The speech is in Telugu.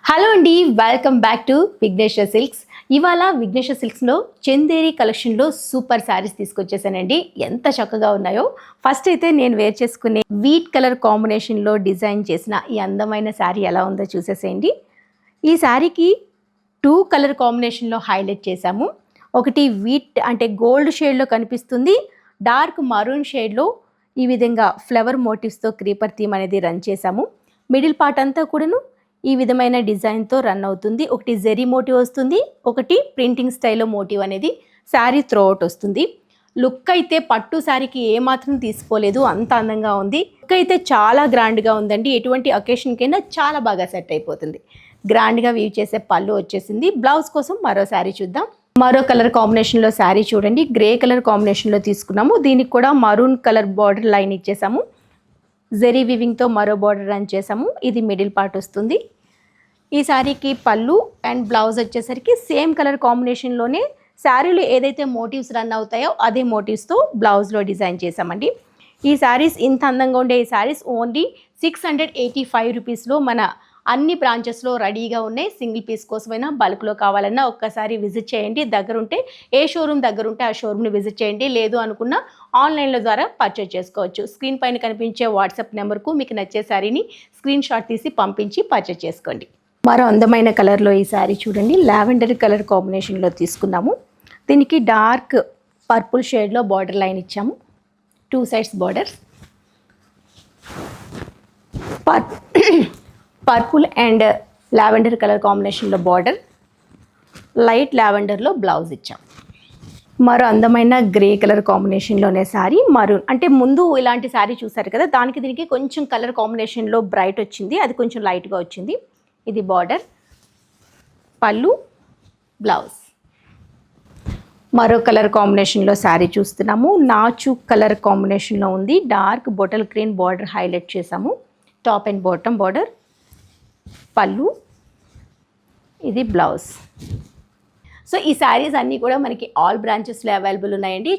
హలో అండి, welcome back to Vighneshwara silks. ఇవాళ విఘ్నేశ్వర సిల్క్స్లో చందేరి కలెక్షన్లో సూపర్ శారీస్ తీసుకొచ్చేసానండి. ఎంత చక్కగా ఉన్నాయో. ఫస్ట్ అయితే నేను వేర్ చేసుకునే వీట్ కలర్ కాంబినేషన్లో డిజైన్ చేసిన ఈ అందమైన శారీ ఎలా ఉందో చూసేసేయండి. ఈ శారీకి 2 కలర్ కాంబినేషన్లో హైలైట్ చేశాము. ఒకటి వీట్ అంటే గోల్డ్ షేడ్లో కనిపిస్తుంది, డార్క్ మరూన్ షేడ్లో ఈ విధంగా ఫ్లవర్ మోటివ్స్తో క్రీపర్ థీమ్ అనేది రన్ చేశాము. మిడిల్ పార్ట్ అంతా కూడాను ఈ విధమైన డిజైన్తో రన్ అవుతుంది. ఒకటి జెరీ మోటివ్ వస్తుంది, ఒకటి ప్రింటింగ్ స్టైల్లో మోటివ్ అనేది శారీ త్రోఅవుట్ వస్తుంది. లుక్ అయితే పట్టు శారీకి ఏమాత్రం తీసుకోలేదు, అంత అందంగా ఉంది. లుక్ అయితే చాలా గ్రాండ్గా ఉందండి. ఎటువంటి అకేషన్కైనా చాలా బాగా సెట్ అయిపోతుంది. గ్రాండ్గా వీవ్ చేసే పళ్ళు వచ్చేసింది. బ్లౌజ్ కోసం మరో శారీ చూద్దాం. మరో కలర్ కాంబినేషన్లో శారీ చూడండి. గ్రే కలర్ కాంబినేషన్లో తీసుకున్నాము. దీనికి కూడా మరూన్ కలర్ బార్డర్ లైన్ ఇచ్చేసాము. జెరీ వివింగ్తో మరో బార్డర్ రన్ చేసాము. ఇది మిడిల్ పార్ట్ వస్తుంది. ఈ శారీకి పళ్ళు అండ్ బ్లౌజ్ వచ్చేసరికి సేమ్ కలర్ కాంబినేషన్లోనే శారీలో ఏదైతే మోటివ్స్ రన్ అవుతాయో అదే మోటివ్స్తో బ్లౌజ్లో డిజైన్ చేసామండి. ఈ శారీస్ ఇంత అందంగా ఉండే ఈ శారీస్ ఓన్లీ 685 రూపీస్లో మన అన్ని బ్రాంచెస్లో రెడీగా ఉన్నాయి. సింగిల్ పీస్ కోసమైనా బల్క్లో కావాలన్నా ఒక్కసారి విజిట్ చేయండి. దగ్గరుంటే ఏ షోరూమ్ దగ్గరుంటే ఆ షోరూమ్ని విజిట్ చేయండి. లేదు అనుకున్న ఆన్లైన్ల ద్వారా పర్చేజ్ చేసుకోవచ్చు. స్క్రీన్ పైన కనిపించే వాట్సాప్ నెంబర్కు మీకు నచ్చే శారీని స్క్రీన్ షాట్ తీసి పంపించి పర్చేజ్ చేసుకోండి. మరో అందమైన కలర్లో ఈ శారీ చూడండి. లావెండర్ కలర్ కాంబినేషన్లో తీసుకున్నాము. దీనికి డార్క్ పర్పుల్ షేడ్లో బార్డర్ లైన్ ఇచ్చాము. 2 sides borders, purple and lavender colour కాంబినేషన్లో బార్డర్, లైట్ లావెండర్లో బ్లౌజ్ ఇచ్చాం. మరో అందమైన గ్రే కలర్ కాంబినేషన్లోనే శారీ. మరూన్ అంటే ముందు ఇలాంటి శారీ చూసారు కదా, దానికి దీనికి కొంచెం కలర్ కాంబినేషన్లో బ్రైట్ వచ్చింది, అది కొంచెం లైట్గా వచ్చింది. ఇది బార్డర్, పళ్ళు, బ్లౌజ్. మరో కలర్ కాంబినేషన్లో శారీ చూస్తున్నాము. నాచు కలర్ కాంబినేషన్లో ఉంది. Dark bottle green border highlight చేసాము. టాప్ అండ్ బాటమ్ బార్డర్, పళ్ళు, ఇది బ్లౌజ్. సో ఈ శారీస్ అన్నీ కూడా మనకి ఆల్ బ్రాంచెస్లో అవైలబుల్ ఉన్నాయండి.